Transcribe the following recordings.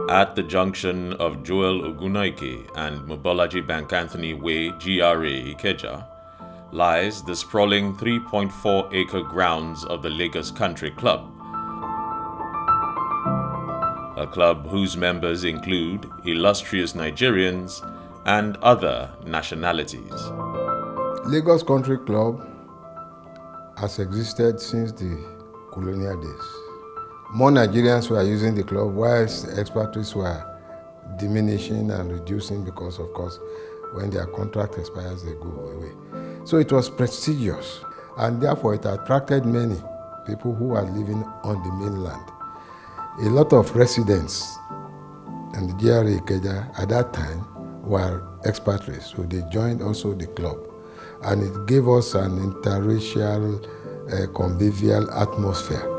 At the junction of Joel Ogunoike and Mobolaji Bank Anthony Way, GRA, Ikeja, lies the sprawling 3.4-acre grounds of the Lagos Country Club, a club whose members include illustrious Nigerians and other nationalities. Lagos Country Club has existed since the colonial days. More Nigerians were using the club, whilst expatriates were diminishing and reducing because, of course, when their contract expires, they go away. So it was prestigious, and therefore it attracted many people who were living on the mainland. A lot of residents in the GRA Ikeja at that time were expatriates, so they joined also the club. And it gave us an interracial, convivial atmosphere.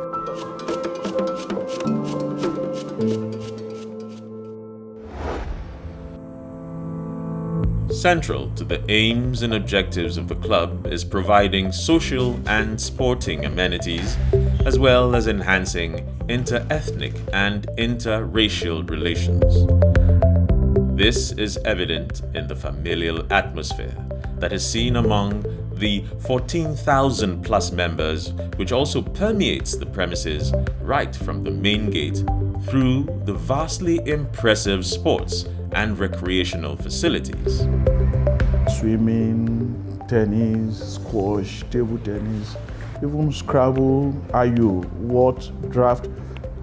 Central to the aims and objectives of the club is providing social and sporting amenities, as well as enhancing inter-ethnic and interracial relations. This is evident in the familial atmosphere that is seen among the 14,000 plus members, which also permeates the premises right from the main gate through the vastly impressive sports and recreational facilities. Swimming, tennis, squash, table tennis, even Scrabble, Ayo, what, draft,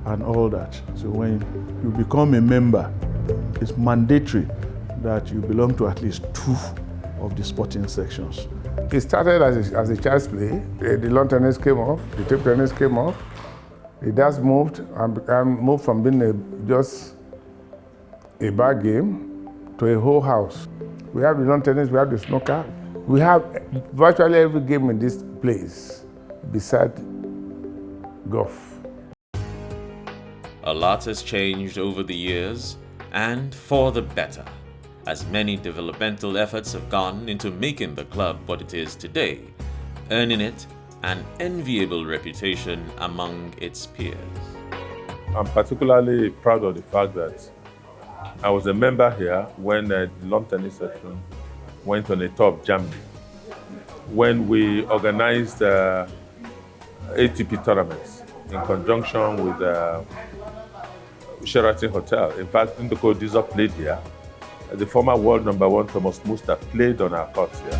and all that. So when you become a member, it's mandatory that you belong to at least 2 of the sporting sections. It started as a child's play. The lawn tennis came off, the table tennis came off. It just moved and moved from being just a bar game to a whole house. We have the lawn tennis, we have the snooker. We have virtually every game in this place beside golf. A lot has changed over the years, and for the better, as many developmental efforts have gone into making the club what it is today, earning it an enviable reputation among its peers. I'm particularly proud of the fact that I was a member here when the lawn tennis section went on a tour of Germany, when we organized ATP tournaments in conjunction with Sheraton Hotel. In fact, Ndoko Dizo played here. The former world #1 Thomas Muster played on our courts here.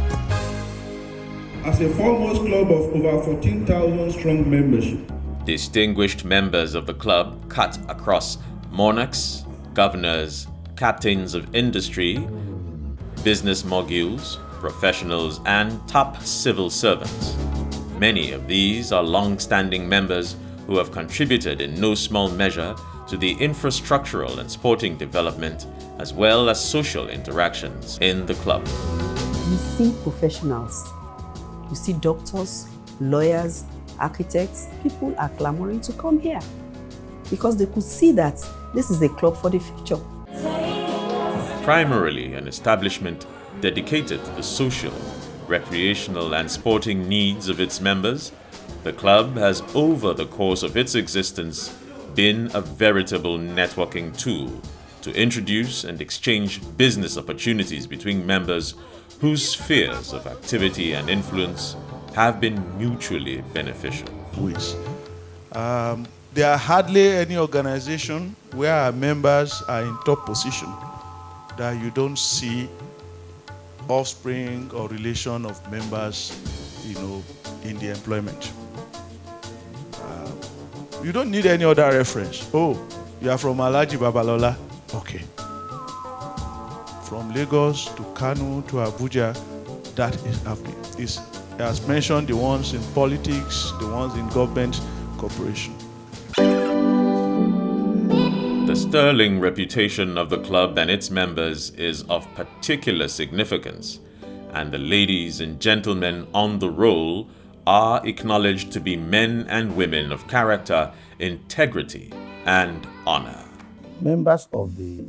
As a foremost club of over 14,000 strong membership, distinguished members of the club cut across monarchs, governors, captains of industry, business moguls, professionals, and top civil servants. Many of these are long-standing members who have contributed in no small measure to the infrastructural and sporting development, as well as social interactions in the club. You see professionals, you see doctors, lawyers, architects. People are clamoring to come here because they could see that this is a club for the future. Primarily an establishment dedicated to the social, recreational, and sporting needs of its members, the club has, over the course of its existence, been a veritable networking tool to introduce and exchange business opportunities between members whose spheres of activity and influence have been mutually beneficial. There are hardly any organization where our members are in top position that you don't see offspring or relation of members, in the employment. You don't need any other reference. Oh, you are from Alhaji Babalola? Okay. From Lagos to Kano to Abuja, that is happening. As mentioned, the ones in politics, the ones in government, corporation. The sterling reputation of the club and its members is of particular significance, and the ladies and gentlemen on the roll are acknowledged to be men and women of character, integrity, and honor. Members of the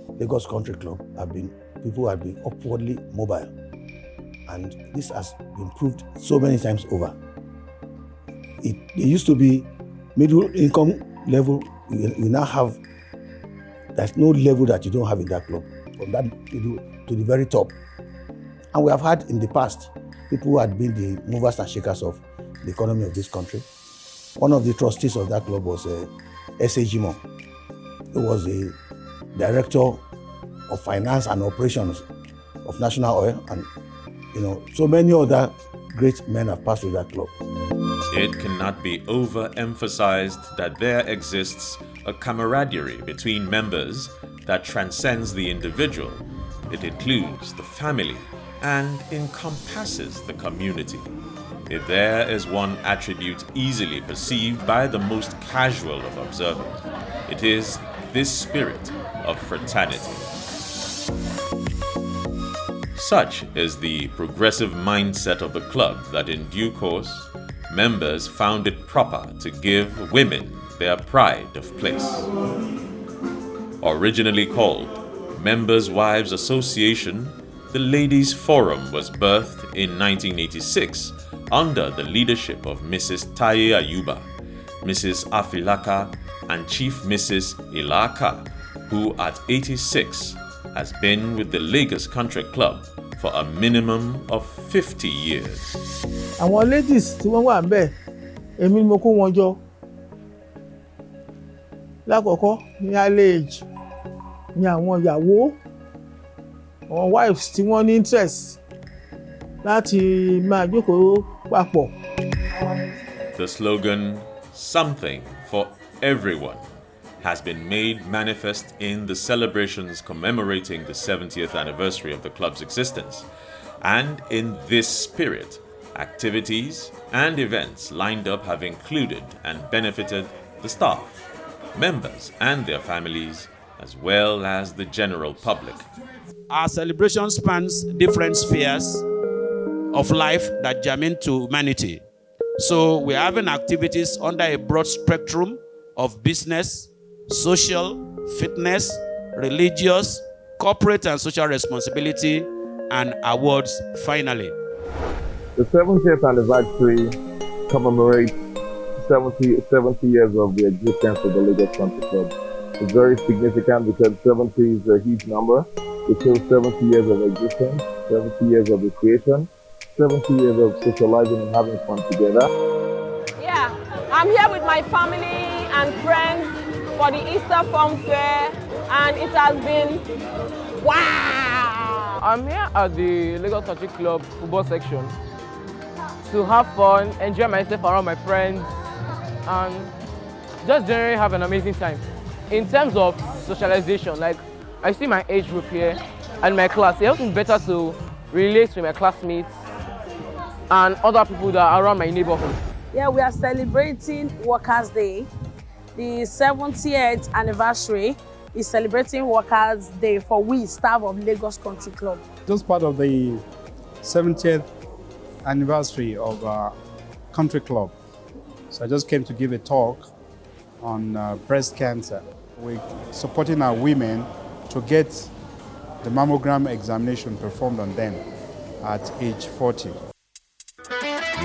Lagos Country Club have been people who have been upwardly mobile, and this has been proved so many times over. They used to be middle income level. We now have There's no level that you don't have in that club, from that to the very top. And we have had in the past people who had been the movers and shakers of the economy of this country. One of the trustees of that club was S.A. Jimo, who was the director of finance and operations of National Oil, and so many other great men have passed through that club. It cannot be overemphasized that there exists a camaraderie between members that transcends the individual. It includes the family and encompasses the community. If there is one attribute easily perceived by the most casual of observers, it is this spirit of fraternity. Such is the progressive mindset of the club that in due course, members found it proper to give women their pride of place. Originally called Members' Wives Association, the Ladies' Forum was birthed in 1986 under the leadership of Mrs. Taye Ayuba, Mrs. Afilaka, and Chief Mrs. Ilaka, who at 86 has been with the Lagos Country Club for a minimum of 50 years. Àwọn ladies tí wọ́n wà ńbẹ̀, èmi ni mo kó wọn jọ. Lákọ̀ọ́kọ́ ní early age ni àwọn ìyàwó, àwọn wives tí wọ́n ní interest láti máa jókòó papọ̀. The slogan, "Something for Everyone," has been made manifest in the celebrations commemorating the 70th anniversary of the club's existence. And in this spirit, activities and events lined up have included and benefited the staff, members and their families, as well as the general public. Our celebration spans different spheres of life that germane to humanity. So we're having activities under a broad spectrum of business, social, fitness, religious, corporate and social responsibility, and awards finally. The 70th anniversary commemorates 70 years of the existence of the Lagos Country Club. It's very significant because 70 is a huge number. It shows 70 years of existence, 70 years of the creation, 70 years of socializing and having fun together. Yeah, I'm here with my family and friends for the Easter Fun Fair, and it has been wow! I'm here at the Lagos Country Club football section to have fun, enjoy myself around my friends, and just generally have an amazing time. In terms of socialization, like I see my age group here and my class, it helps me better to relate with my classmates and other people that are around my neighborhood. Yeah, we are celebrating Workers' Day. The 70th anniversary is celebrating Workers' Day for we staff of Lagos Country Club. Just part of the 70th anniversary of Country Club. So I just came to give a talk on breast cancer. We're supporting our women to get the mammogram examination performed on them at age 40.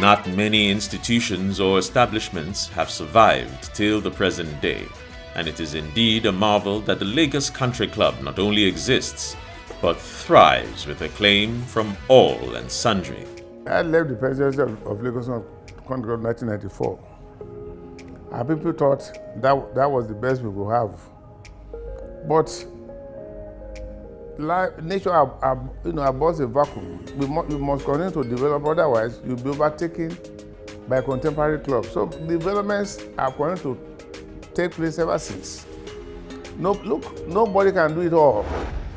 Not many institutions or establishments have survived till the present day, and it is indeed a marvel that the Lagos Country Club not only exists, but thrives with acclaim from all and sundry. I left the presidency of Lagos Country Club in 1994. And people thought that was the best we could have. But nature aborts a vacuum. We must continue to develop, otherwise you'll be overtaken by contemporary clubs. So developments are going to take place ever since. Nobody can do it all.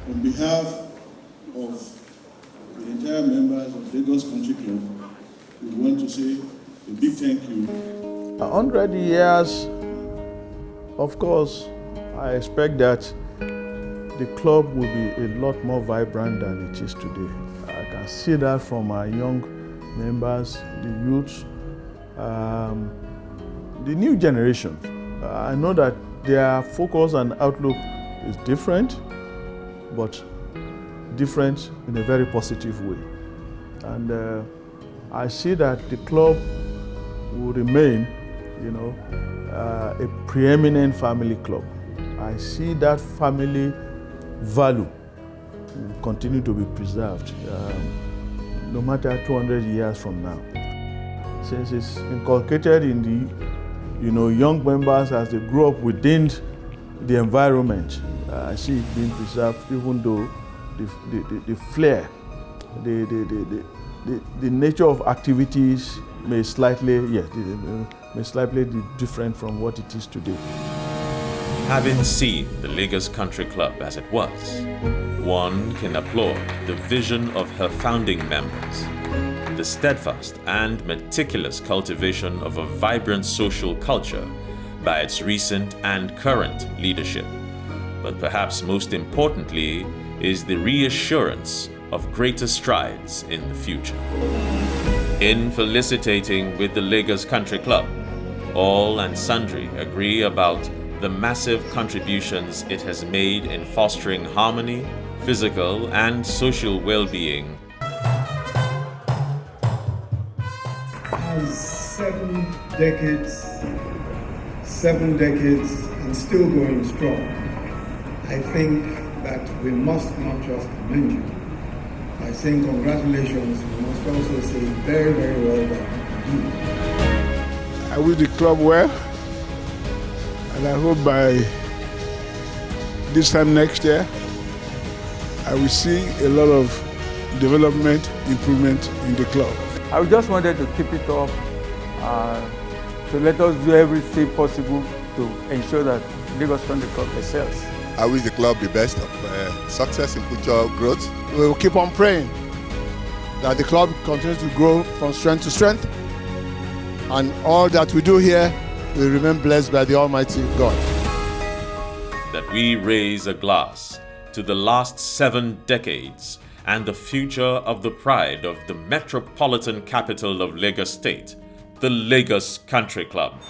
On behalf of the entire members of Lagos Country Club, we want to say a big thank you. 100 years, of course, I expect that the club will be a lot more vibrant than it is today. I can see that from our young members, the youth, the new generation. I know that their focus and outlook is different, but different in a very positive way. And I see that the club will remain, a preeminent family club. I see that family value will continue to be preserved no matter 200 years from now. Since it's inculcated in the young members as they grow up within the environment, I see it being preserved, even though the flair, the nature of activities may slightly be different from what it is today. Having seen the Lagos Country Club as it was, one can applaud the vision of her founding members, the steadfast and meticulous cultivation of a vibrant social culture by its recent and current leadership, but perhaps most importantly is the reassurance of greater strides in the future. In felicitating with the Lagos Country Club, all and sundry agree about the massive contributions it has made in fostering harmony, physical and social well-being. Seven decades and still going strong. I think that we must not just mention. By saying congratulations, we must also say very, very well done. I wish the club well, and I hope by this time next year, I will see a lot of development, improvement in the club. I just wanted to keep it up, so let us do everything possible to ensure that Lagos Country Club excels. I wish the club the best of success in future growth. We will keep on praying that the club continues to grow from strength to strength, and all that we do here will remain blessed by the Almighty God. That we raise a glass to the last 7 decades and the future of the pride of the metropolitan capital of Lagos State, the Lagos Country Club.